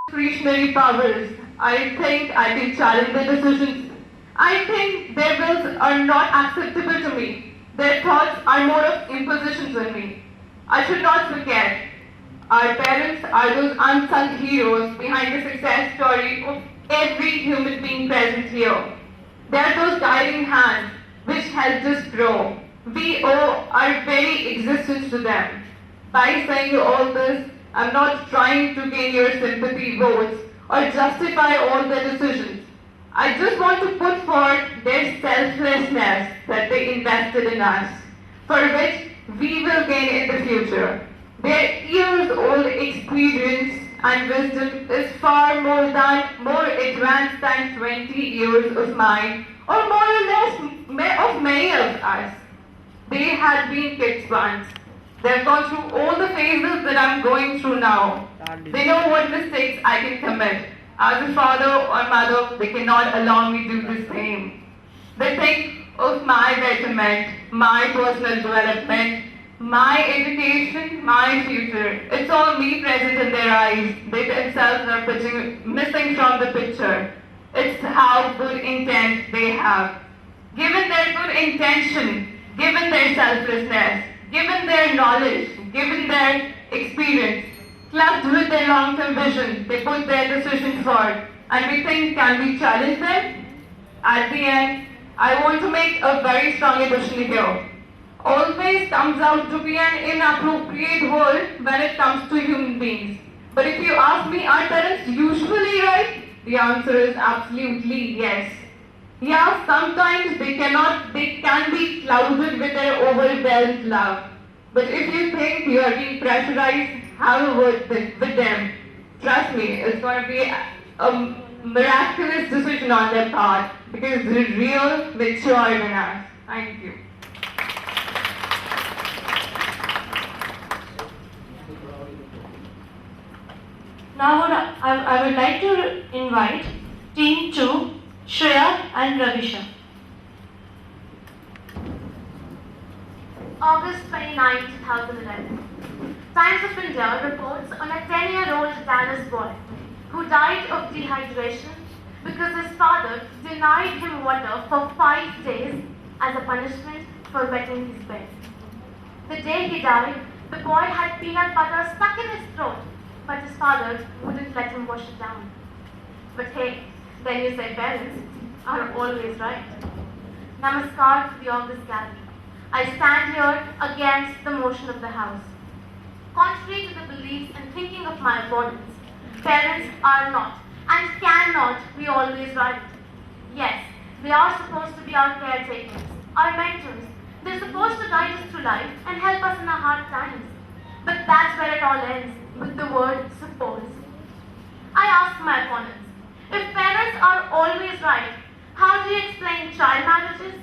discretionary powers. I think I can challenge their decisions. I think their wills are not acceptable to me. Their thoughts are more of impositions on me. I should not forget, our parents are those unsung heroes behind the success story of every human being present here. They are those guiding hands which helped us grow. We owe our very existence to them. By saying all this, I'm not trying to gain your sympathy votes or justify all their decisions. I just want to put forth their selflessness that they invested in us, for which we will gain in the future. Their years-old experience and wisdom is far more advanced than 20 years of mine, or more or less of many of us. They had been kids once. They've gone through all the phases that I'm going through now. They know what mistakes I can commit. As a father or mother, they cannot allow me to do the same. They think of my betterment, my personal development, my education, my future. It's all me present in their eyes. They themselves are missing from the picture. It's how good intent they have. Given their good intention, given their selflessness, given their knowledge, given their experience, clubbed with their long-term vision, they put their decision forward. And we think, can we challenge them? At the end, I want to make a very strong addition here. Always comes out to be an inappropriate word when it comes to human beings. But if you ask me, are parents usually right? The answer is absolutely yes. Yeah, sometimes they can be clouded with their overwhelmed love. But if you think you are being pressurized, have a word with them. Trust me, it's going to be a miraculous decision on their part because they're real, mature than us. Thank you. Now I would like to invite Team 2, Shreya and Ravisha. August 29, 2011. Times of India reports on a 10-year-old Dallas boy who died of dehydration because his father denied him water for 5 days as a punishment for wetting his bed. The day he died, the boy had peanut butter stuck in his throat, but his father wouldn't let him wash it down. But hey, then you say parents are always right. Namaskar to the August gathering. I stand here against the motion of the House. Contrary to the beliefs and thinking of my opponents, parents are not and cannot be always right. Yes, they are supposed to be our caretakers, our mentors. They're supposed to guide us through life and help us in our hard times. But that's where it all ends, with the word suppose. I ask my opponents, if parents are always right, how do you explain child marriages?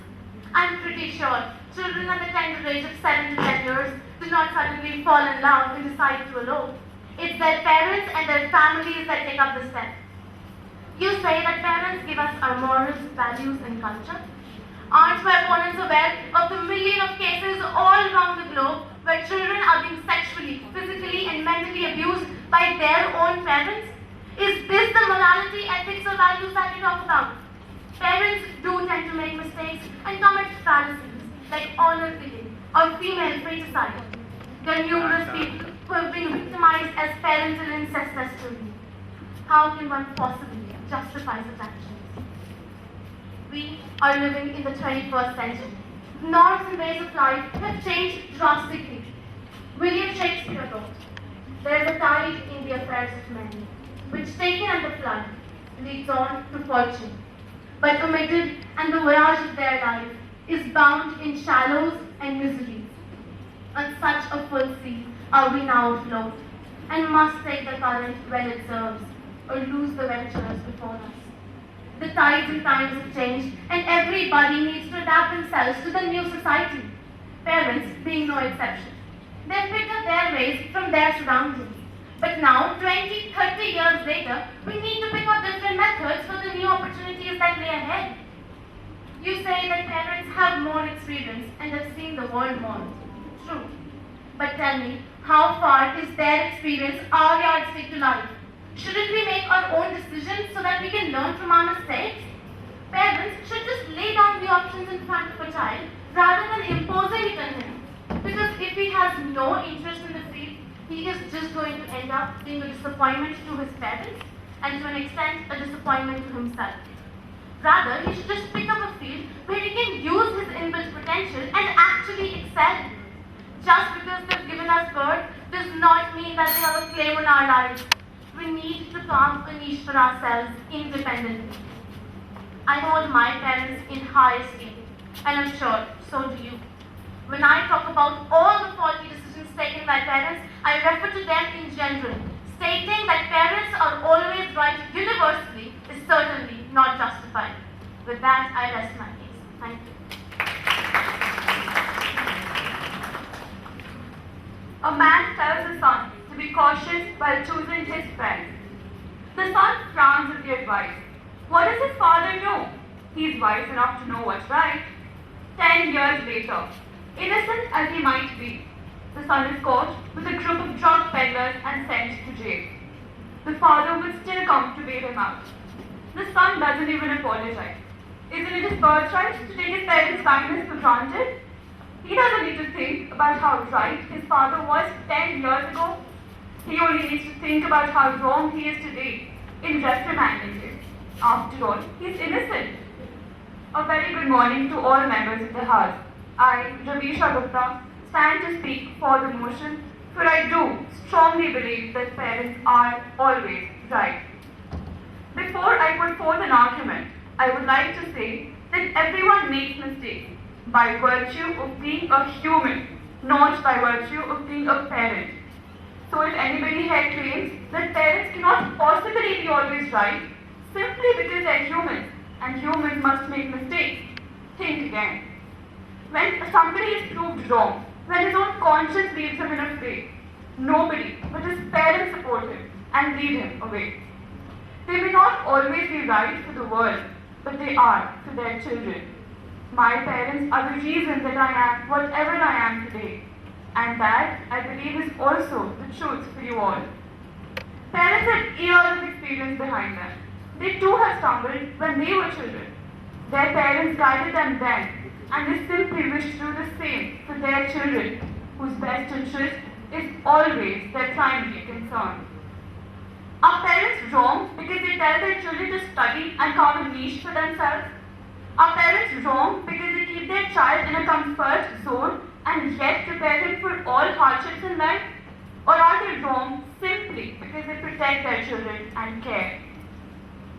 I'm pretty sure children at the tender age of 7 to 10 years do not suddenly fall in love and decide to elope. It's their parents and their families that take up the step. You say that parents give us our morals, values, and culture. Aren't my opponents aware of the million of cases all around the globe where children are being sexually, physically, and mentally abused by their own parents? Is this the morality, ethics, or values that we talk about? Parents do tend to make mistakes and commit fallacies like honor killing or female fratricide. There are numerous people who have been victimized as parental incestuously. How can one possibly justify such actions? We are living in the 21st century. Norms and ways of life have changed drastically. William Shakespeare wrote, "There is a tide in the affairs of men, which taken at the flood leads on to fortune, but omitted and the voyage of their life is bound in shallows and miseries. On such a full sea are we now afloat, and must take the current when it serves, or lose the ventures before us. The tides and times have changed, and everybody needs to adapt themselves to the new society, parents being no exception. They've picked up their ways from their surroundings. But now, 20, 30 years later, we need to pick up different methods for the new opportunities that lay ahead. You say that parents have more experience and have seen the world more. True. But tell me, how far is their experience our yardstick to life? Shouldn't we make our own decisions so that we can learn from our mistakes? Parents should just lay down the options in front of a child rather than imposing it on him. Because if he has no interest in the field, he is just going to end up being a disappointment to his parents and to an extent a disappointment to himself. Rather, he should just pick up a field where he can use his inbuilt potential and actually excel. Just because they've given us birth does not mean that they have a claim on our lives. We need to carve a niche for ourselves independently. I hold my parents in high esteem, and I'm sure so do you. When I talk about all the faulty decisions taken by parents, I refer to them in general. Stating that parents are always right universally is certainly not justified. With that, I rest my case. Thank you. A man tells his son to be cautious while choosing his friends. The son frowns at the advice. What does his father know? He's wise enough to know what's right. 10 years later, innocent as he might be, the son is caught with a group of drug peddlers and sent to jail. The father will still come to bail him out. The son doesn't even apologize. Isn't it his birthright to take his parents' kindness for granted? He doesn't need to think about how right his father was 10 years ago. He only needs to think about how wrong he is today in reprimanding him. After all, he's innocent. A very good morning to all members of the House. I, Ravisha Gupta, stand to speak for the motion, for I do strongly believe that parents are always right. Before I put forth an argument, I would like to say that everyone makes mistakes by virtue of being a human, not by virtue of being a parent. So if anybody here claims that parents cannot possibly be always right, simply because they're humans, and humans must make mistakes, think again. When somebody is proved wrong, when his own conscience leads him in a way, nobody but his parents support him and lead him away. They may not always be right for the world, but they are for their children. My parents are the reason that I am whatever I am today, and that, I believe, is also the truth for you all. Parents have years of experience behind them. They too have stumbled when they were children. Their parents guided them then, and they simply wish to do the same for their children, whose best interest is always their primary concern. Are parents wrong because they tell their children to study and carve a niche for themselves? Are parents wrong because they keep their child in a comfort zone and yet prepare him for all hardships in life? Or are they wrong simply because they protect their children and care?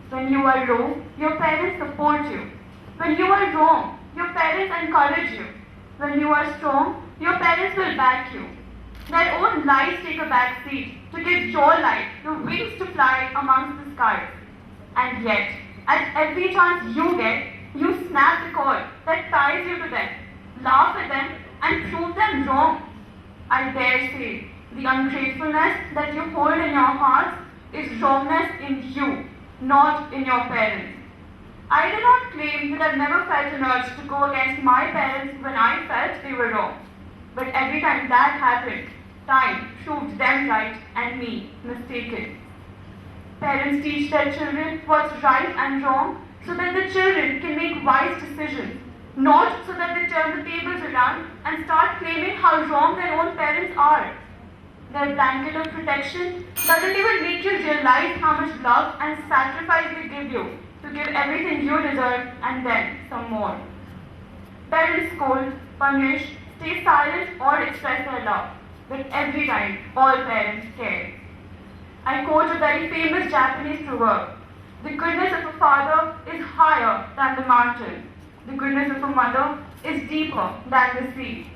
When you are low, your parents support you. When you are wrong, your parents encourage you. When you are strong, your parents will back you. Their own lives take a back seat to give your life the wings to fly amongst the skies. And yet, at every chance you get, you snap the cord that ties you to them, laugh at them, and prove them wrong. I dare say, the ungratefulness that you hold in your hearts is wrongness in you, not in your parents. I do not claim that I've never felt an urge to go against my parents when I felt they were wrong. But every time that happened, time proved them right and me mistaken. Parents teach their children what's right and wrong so that the children can make wise decisions, not so that they turn the tables around and start claiming how wrong their own parents are. Their blanket of protection doesn't even make you realize how much love and sacrifice they give you to give everything you deserve and then some more. Parents scold, punish, stay silent or express their love, but every time all parents care. I quote a very famous Japanese proverb: the goodness of a father is higher than the mountain. The goodness of a mother is deeper than the sea.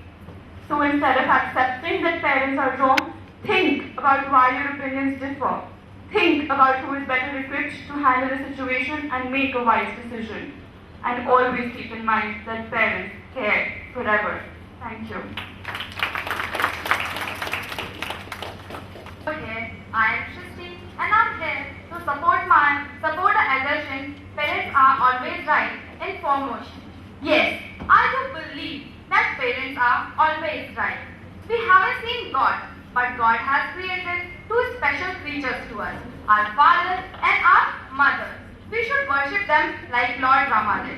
So instead of accepting that parents are wrong, think about why your opinions differ. Think about who is better equipped to handle the situation and make a wise decision. And always keep in mind that parents care forever. Thank you. Here, I am Shristi and I'm here to support the assertion parents are always right in foremost. Yes, I do believe that parents are always right. We haven't seen God, but God has created two special creatures to us, our father and our mother. We should worship them like Lord Rama did.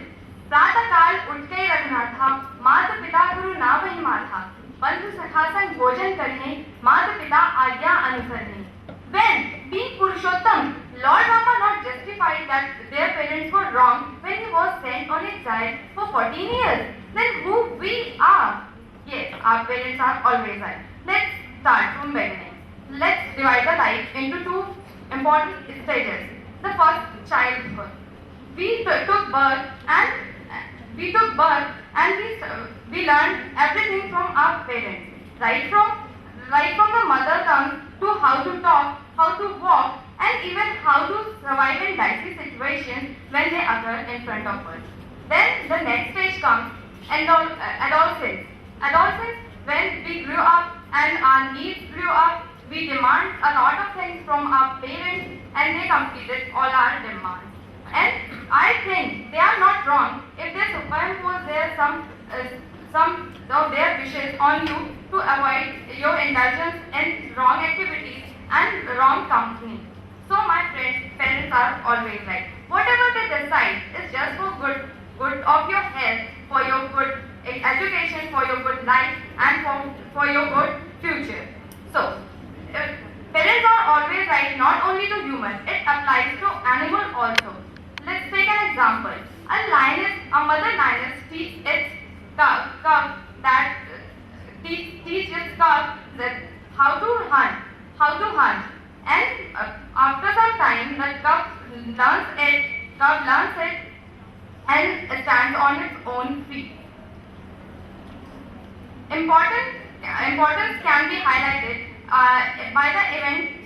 प्रातः काल उठ के ही रखना था, माता पिता गुरु ना वही माथा, बंधु सखा संग भोजन करने, माता पिता आज्ञा अनुसरने. When, being Purushottam, Lord Rama not justified that their parents were wrong when he was sent on his child for 14 years, then who we are? Yes, our parents are always right. Let's start from beginning. Let's divide the life into two important stages. The first, childhood. We took birth and we learned everything from our parents, right from the mother tongue to how to talk, how to walk, and even how to survive in dicey situations when they occur in front of us. Then the next stage comes, adolescence. Adolescence, when we grew up and our needs grew up, we demand a lot of things from our parents and they completed all our demands. And I think they are not wrong if they superimpose some of their wishes on you to avoid your indulgence in wrong activities and wrong company. So my friends, parents are always right. Whatever they decide is just for good of your health, for your good education, for your good life, and for your good future. So, parents are always right, not only to humans, it applies to animals also. Let's take an example. A mother lioness teaches its cub that how to hunt. And after some time, the cub learns it and stands on its own feet. Importance can be highlighted by the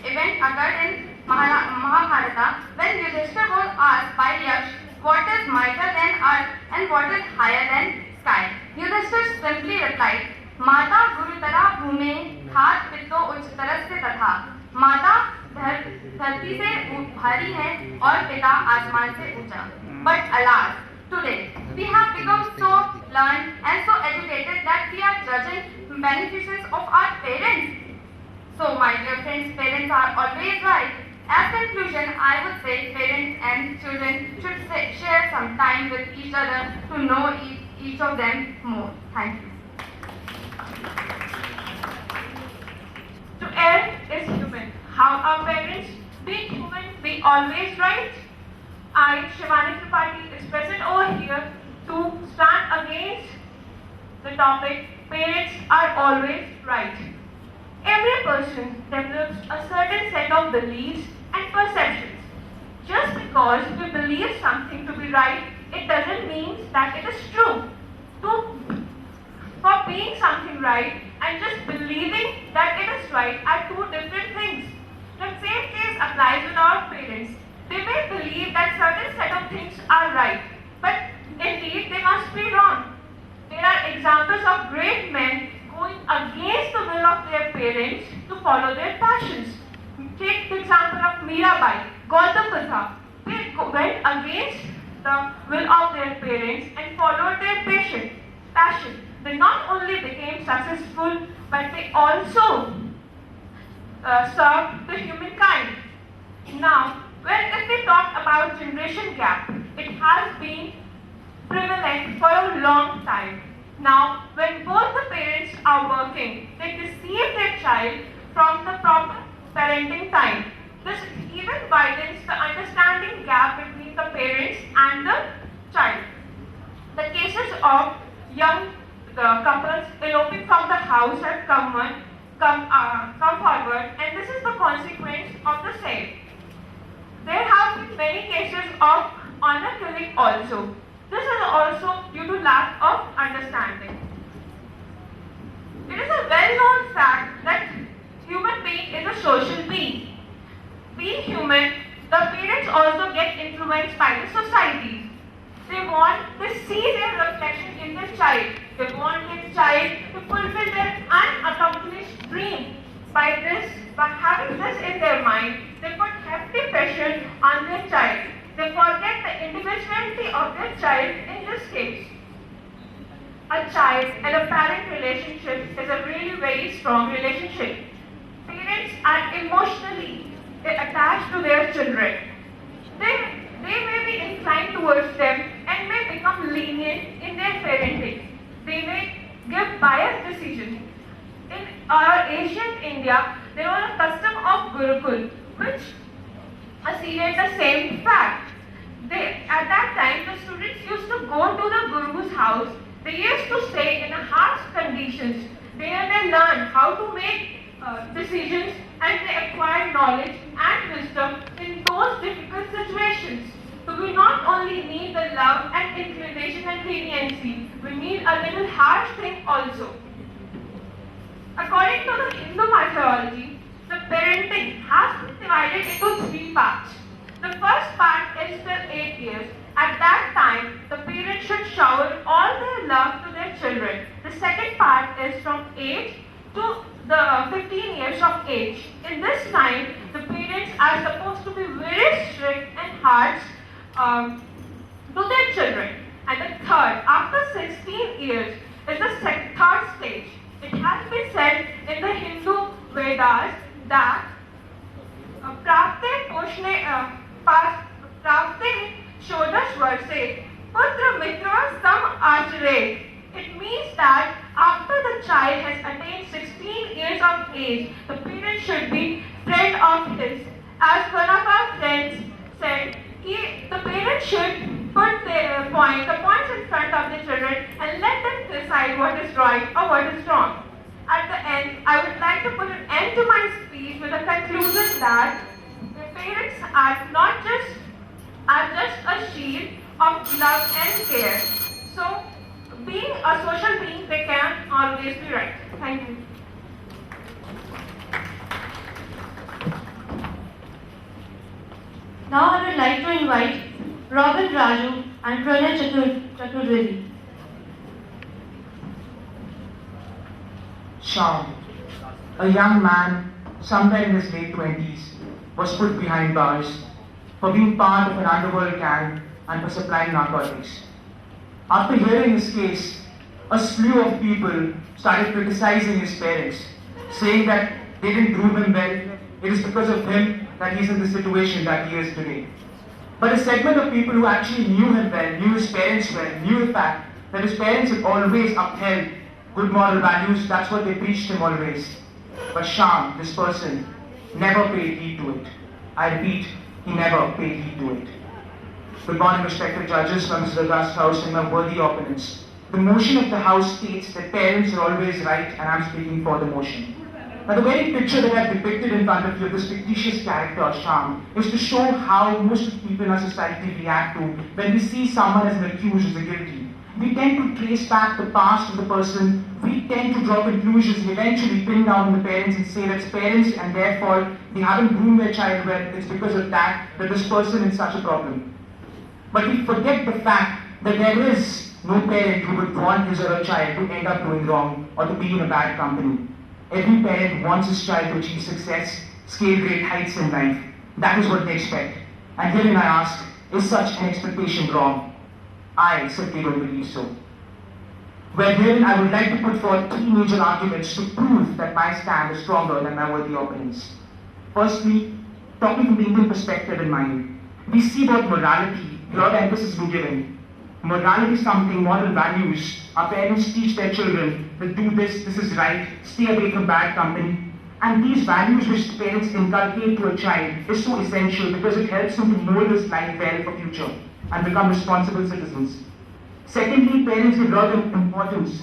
event occurred in Mahabharata when Yudhishthira was asked by Yaksh what is mightier than earth and what is higher than sky. Yudhishthira simply replied, Mata Gurutara Bhume Khat Pitto Uchtarasya Tatha. Mata धरती से भारी है और पिता आसमान से ऊंचा. But alas, today we have become so learned and so educated that we are judging beneficence of our parents. So my dear friends, parents are always right. As conclusion, I would say parents and children should share some time with each other to know each of them more. Thank you. To err is human. How are parents? Being human, be always right. I, Shivani Tripathi, is present over here to stand against the topic, parents are always right. Every person develops a certain set of beliefs and perceptions. Just because we believe something to be right, it doesn't mean that it is true. For being something right and just believing that it is right are two different things. The same case applies with our parents. They may believe that certain set of things are right, but indeed they must be wrong. There are examples of great men going against the will of their parents to follow their passions. Take the example of Mirabai, Gautam Buddha. They went against the will of their parents and followed their passion. They not only became successful, but they also served the humankind. Now, if we talk about generation gap, it has been prevalent for a long time. Now, when both the parents are working, they deceive their child from the proper parenting time. This even widens the understanding gap between the parents and the child. The cases of young couples eloping from the house have come forward, and this is the consequence of the same. There have been many cases of honor killing also. This is also due to lack of understanding. It is a well-known fact that human being is a social being. Being human, the parents also get influenced by the society. They see their reflection in their child. They want their child to fulfill their unaccomplished dream. By having this in their mind, they put hefty pressure on their child. They forget the individuality of their child in this case. A child and a parent relationship is a really very strong relationship. Parents are emotionally attached to their children. They may be inclined towards them and may become lenient in their parenting. They may give biased decisions. In our ancient India, there was a custom of Gurukul, which asserted the same fact. At that time, the students used to go to the Guru's house. They used to stay in harsh conditions. There they learned how to make decisions and they acquired knowledge and wisdom in those difficult situations. So we not only need the love and inclination and leniency, we need a little harsh thing also. According to the Hindu mythology, the parenting has been divided into 3 parts. The first part is till 8 years. At that time, the parents should shower all their love to their children. The second part is from 8 to the 15 years of age. In this time, the parents are supposed to be very strict and harsh to their children. And the third, after 16 years, is the third stage. It has been said in the Hindu Vedas that Pravte Shodash Varse Putra Mitra Sam Achare. It means that after the child has attained 16 years of age, the parent should be friend of his. As one of our friends said, the parents should put the points in front of the children and let them decide what is right or what is wrong. At the end, I would like to put an end to my speech with a conclusion that the parents are just a shield of love and care. So, being a social being, they can always be right. Thank you. Now I would like to invite Robin Raju and Pranay Chaturvedi. Shyam, a young man, somewhere in his late 20s, was put behind bars for being part of an underworld gang and for supplying narcotics. After hearing his case, a slew of people started criticizing his parents, saying that they didn't groom him well, it is because of him that he's in the situation that he is today. But a segment of people who actually knew him well, knew his parents well, knew the fact that his parents had always upheld good moral values, that's what they preached him always. But Shyam, this person, never paid heed to it. I repeat, he never paid heed to it. Good morning, respected judges, members of the August House, and my worthy opponents. The motion of the House states that parents are always right, and I'm speaking for the motion. Now, the very picture that I've depicted in front of you of this fictitious character, Shyam, is to show how most of the people in our society react to when we see someone as an accused as a guilty. We tend to trace back the past of the person, we tend to draw conclusions and eventually pin down the parents and say that's parents and therefore they haven't groomed their child well, it's because of that this person is such a problem. But we forget the fact that there is no parent who would want his or her child to end up doing wrong or to be in a bad company. Every parent wants his child to achieve success, scale great heights in life. That is what they expect. And herein I ask, is such an expectation wrong? I simply don't believe so. Well, herein I would like to put forth 3 major arguments to prove that my stand is stronger than my worthy opponents. Firstly, talking from the Indian perspective in mind, we see about morality, a lot of emphasis being given. Morality is something, moral values. Our parents teach their children that do this, this is right, stay away from bad company. And these values which parents inculcate to a child is so essential because it helps him to mold his life well for future and become responsible citizens. Secondly, parents give a lot of importance,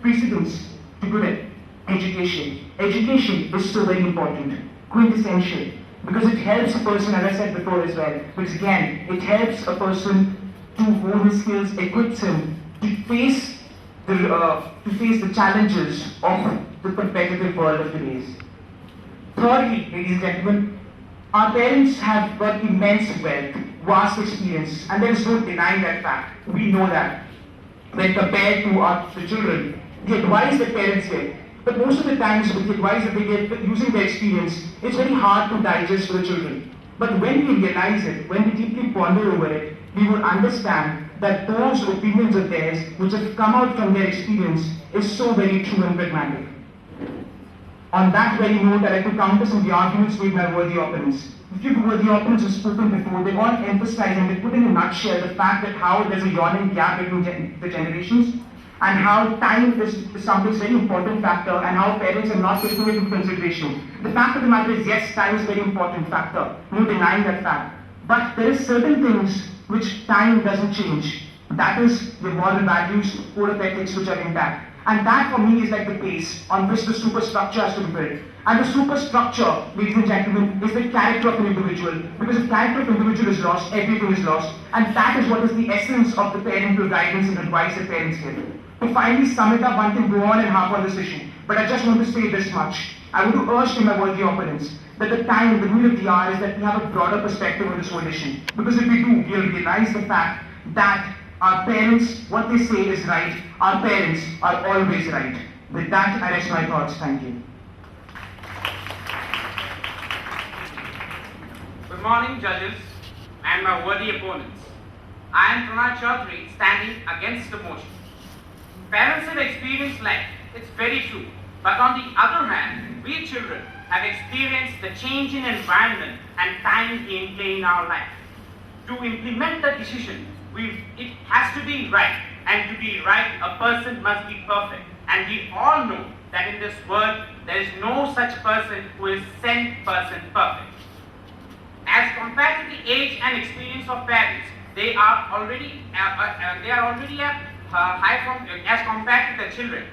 precedence to good education. Education is so very important, quintessential, because it helps a person, as I said before as well, because again, it helps a person to hone his skills, equips him to face the challenges of the competitive world of today's. Thirdly, ladies and gentlemen, our parents have got immense wealth, vast experience, and there is no denying that fact. We know that. When compared to the children, the advice that parents give, but most of the times with the advice that they give using their experience, it's very hard to digest for the children. But when we realize it, when we deeply ponder over it, we will understand that those opinions of theirs, which have come out from their experience, is so very true and pragmatic. On that very note, I'd like to counter some of the arguments made by worthy opponents. A few worthy opponents have spoken before. They all emphasize and they put in a nutshell the fact that how there's a yawning gap between the generations, and how time is something very important factor, and how parents are not taking it into consideration. The fact of the matter is, yes, time is a very important factor. No denying that fact. But there is certain things which time doesn't change. That is the moral values, code of ethics which are intact. And that for me is like the base on which the superstructure has to be built. And the superstructure, ladies and gentlemen, is the character of an individual. Because if character of an individual is lost, everything is lost. And that is what is the essence of the parental guidance and advice that parents give. To finally sum it up, one can go on and harp on this issue. But I just want to say this much. I want to urge to my worthy opponents that the time, the need of the hour is that we have a broader perspective on this whole issue. Because if we do, we'll realize the fact that our parents, what they say is right. Our parents are always right. With that, I rest my thoughts. Thank you. Good morning, judges and my worthy opponents. I am Pranay Chaudhary, standing against the motion. Parents have experienced life, it's very true. But on the other hand, we children have experienced the change in environment and time being play in our life. To implement the decision, it has to be right, and to be right, a person must be perfect. And we all know that in this world, there is no such person who is sent person perfect. As compared to the age and experience of parents, they are already high from as compared to the children.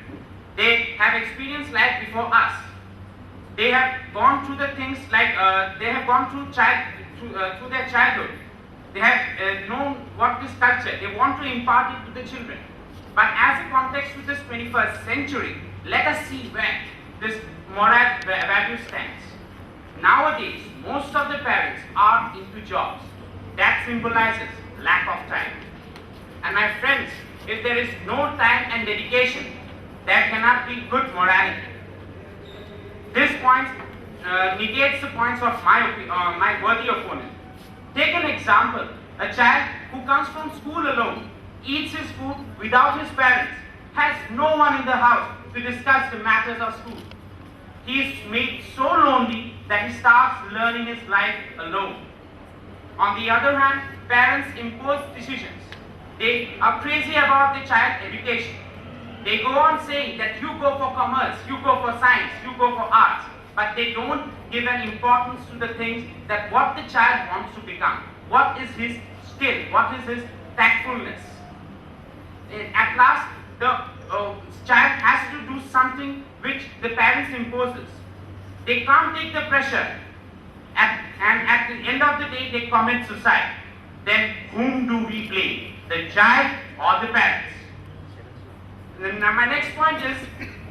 They have experienced life before us. They have gone through the things like they have gone through their childhood. They have known what is culture. They want to impart it to the children. But as a context with this 21st century, let us see where this moral value stands. Nowadays, most of the parents are into jobs. That symbolizes lack of time. And my friends, if there is no time and dedication, there cannot be good morality. This point negates the points of my worthy opponent. Take an example, a child who comes from school alone, eats his food without his parents, has no one in the house to discuss the matters of school. He is made so lonely that he starts learning his life alone. On the other hand, parents impose decisions. They are crazy about the child's education. They go on saying that you go for commerce, you go for science, you go for arts, but they don't give an importance to the things that what the child wants to become. What is his skill? What is his tactfulness? At last, the child has to do something which the parents imposes. They can't take the pressure, and at the end of the day, they commit suicide. Then whom do we blame? The child or the parents? Now my next point is,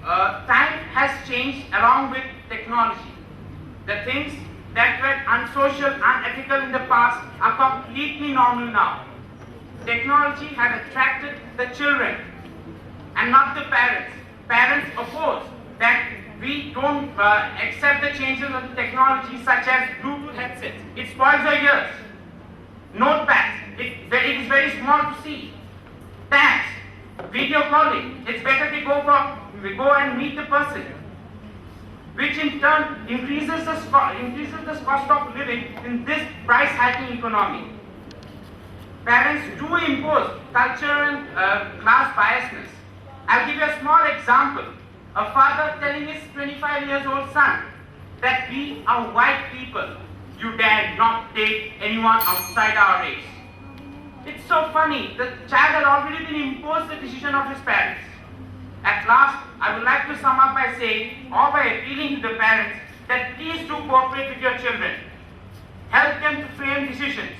time has changed along with technology. The things that were unsocial, unethical in the past are completely normal now. Technology has attracted the children and not the parents. Parents oppose that we don't accept the changes of the technology such as Bluetooth headsets. It spoils your ears. Notepads, it is very small to see. Tags, video calling, it's better we go and meet the person, which in turn increases the cost of living in this price hiking economy. Parents do impose culture and class biasness. I'll give you a small example. A father telling his 25 years old son that we are white people. You dare not take anyone outside our race. It's so funny. The child had already been imposed the decision of his parents. At last, I would like to sum up by saying, or by appealing to the parents, that please do cooperate with your children. Help them to frame decisions.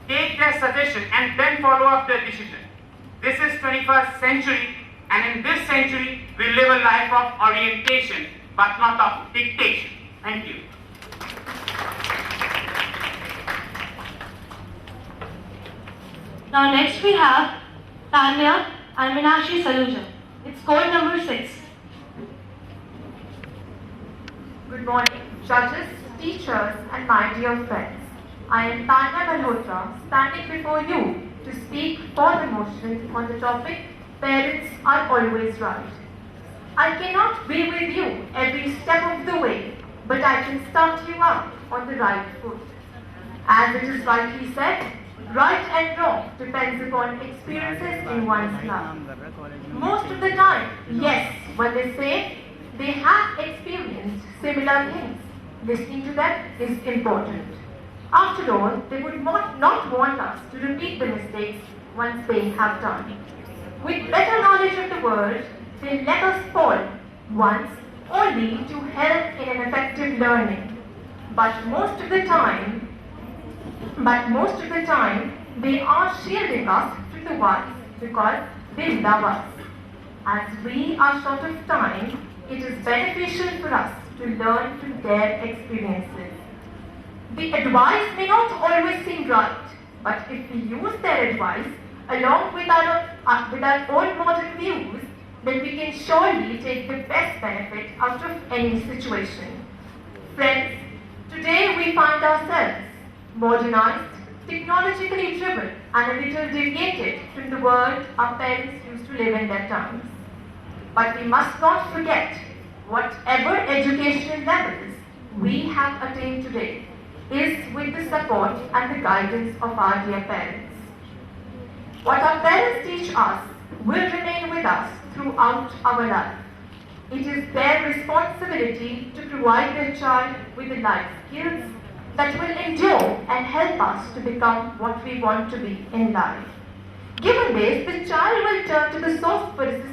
Take their suggestion and then follow up their decision. This is 21st century, and in this century, we live a life of orientation, but not of dictation. Thank you. Now next we have Tanya and Meenakshi Saluja. It's code number 6. Good morning, judges, teachers, and my dear friends. I am Tanya Malhotra, standing before you to speak for the motion on the topic, Parents Are Always Right. I cannot be with you every every step of the way, but I can start you up on the right foot. As it is rightly said, right and wrong depends upon experiences in one's life. Most of the time, yes, when they say they have experienced similar things, listening to them is important. After all, they would not want us to repeat the mistakes once they have done. With better knowledge of the world, they let us fall once only to help in an effective learning. But most of the time, they are shielding us from the ones because they love us. As we are short of time, it is beneficial for us to learn from their experiences. The advice may not always seem right, but if we use their advice along with our own modern views, then we can surely take the best benefit out of any situation. Friends, today we find ourselves modernized, technologically driven, and a little deviated from the world our parents used to live in their times. But we must not forget, whatever educational levels we have attained today is with the support and the guidance of our dear parents. What our parents teach us will remain with us throughout our life. It is their responsibility to provide their child with the life skills that will endure and help us to become what we want to be in life. Given this, the child will turn to the source for assistance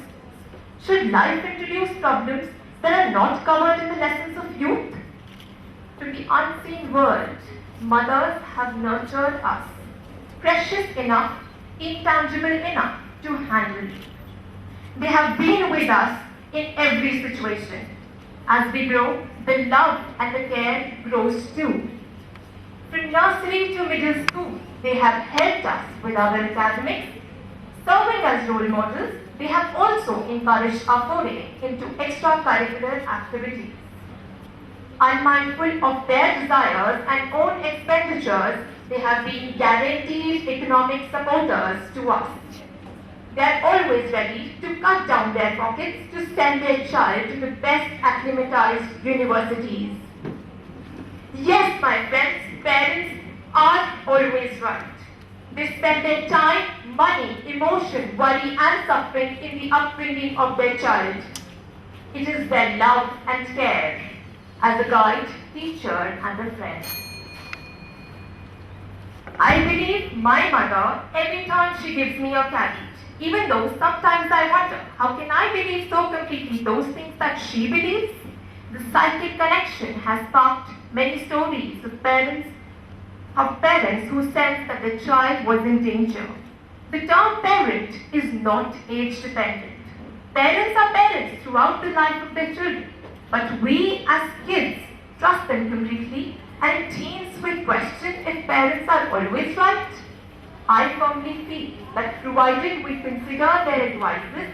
should life introduce problems that are not covered in the lessons of youth. To the unseen world, mothers have nurtured us, precious enough, intangible enough to handle. They have been with us in every situation. As we grow, the love and the care grows too. From nursery to middle school, they have helped us with our academics. Serving as role models, they have also encouraged our foray into extracurricular activities. Unmindful of their desires and own expenditures, they have been guaranteed economic supporters to us. They are always ready to cut down their pockets to send their child to the best acclimatized universities. Yes, my friends, parents are always right. They spend their time, money, emotion, worry and suffering in the upbringing of their child. It is their love and care as a guide, teacher and a friend. I believe my mother every time she gives me a carrot, even though sometimes I wonder, how can I believe so completely those things that she believes? The psychic connection has sparked many stories of parents who sensed that their child was in danger. The term parent is not age dependent. Parents are parents throughout the life of their children, but we as kids trust them completely, and teens will question if parents are always right. I firmly feel that provided we consider their advices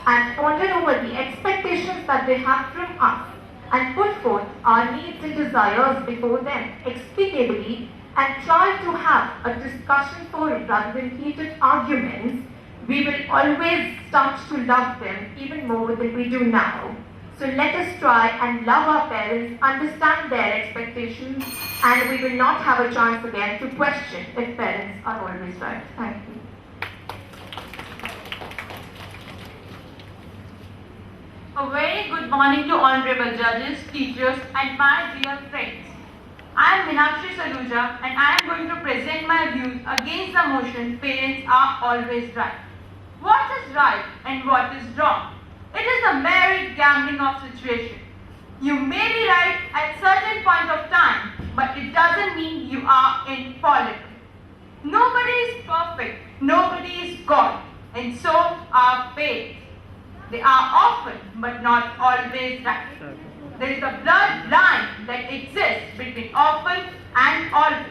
and ponder over the expectations that they have from us and put forth our needs and desires before them explicably and try to have a discussion forum rather than heated arguments, we will always start to love them even more than we do now. So let us try and love our parents, understand their expectations, and we will not have a chance again to question if parents are always right. Thank you. A very good morning to honorable judges, teachers, and my dear friends. I am Meenakshi Saluja and I am going to present my views against the motion parents are always right. What is right and what is wrong? It is a merry gambling of situation. You may be right at certain point of time, but it doesn't mean you are infallible. Nobody is perfect, nobody is God, and so are parents. They are often, but not always right. There is a bloodline that exists between often and always.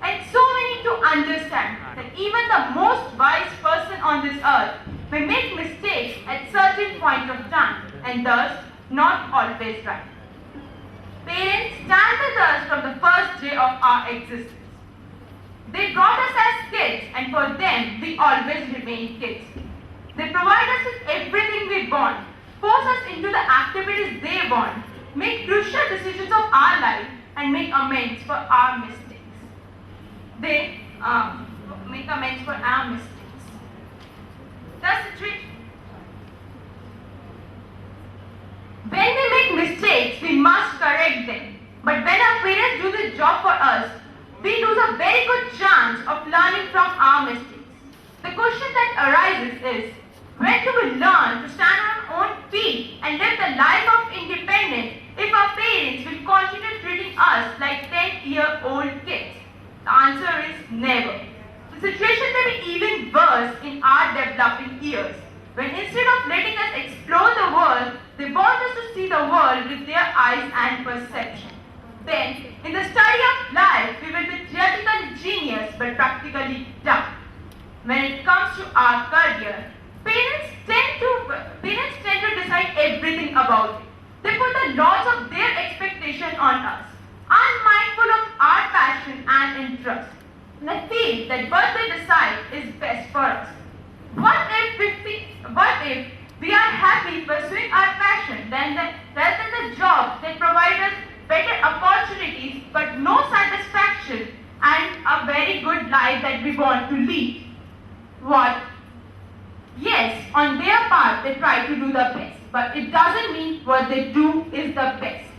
And so we need to understand that even the most wise person on this earth may make mistakes at certain point of time and thus not always right. Parents stand with us from the first day of our existence. They brought us as kids and for them we always remain kids. They provide us with everything we want, force us into the activities they want, make crucial decisions of our life, and make amends for our mistakes. They make amends for our mistakes. When we make mistakes, we must correct them. But when our parents do this job for us, we lose a very good chance of learning from our mistakes. The question that arises is, when do we learn to stand on our own feet and live the life of independence if our parents will continue treating us like 10-year-old kids? The answer is never. The situation may be even worse in our developing years, when instead of letting us explore the world, they want us to see the world with their eyes and perception. Then, in the study of life, we will be theoretical genius but practically dumb. When it comes to our career, parents tend to decide everything about it. They put the laws of their expectation on us, unmindful of our passion and interest. And I feel that what they decide is best for us. What if we are happy pursuing our passion rather than the job that provides us better opportunities but no satisfaction and a very good life that we want to lead? What? Yes, on their part they try to do the best, but it doesn't mean what they do is the best.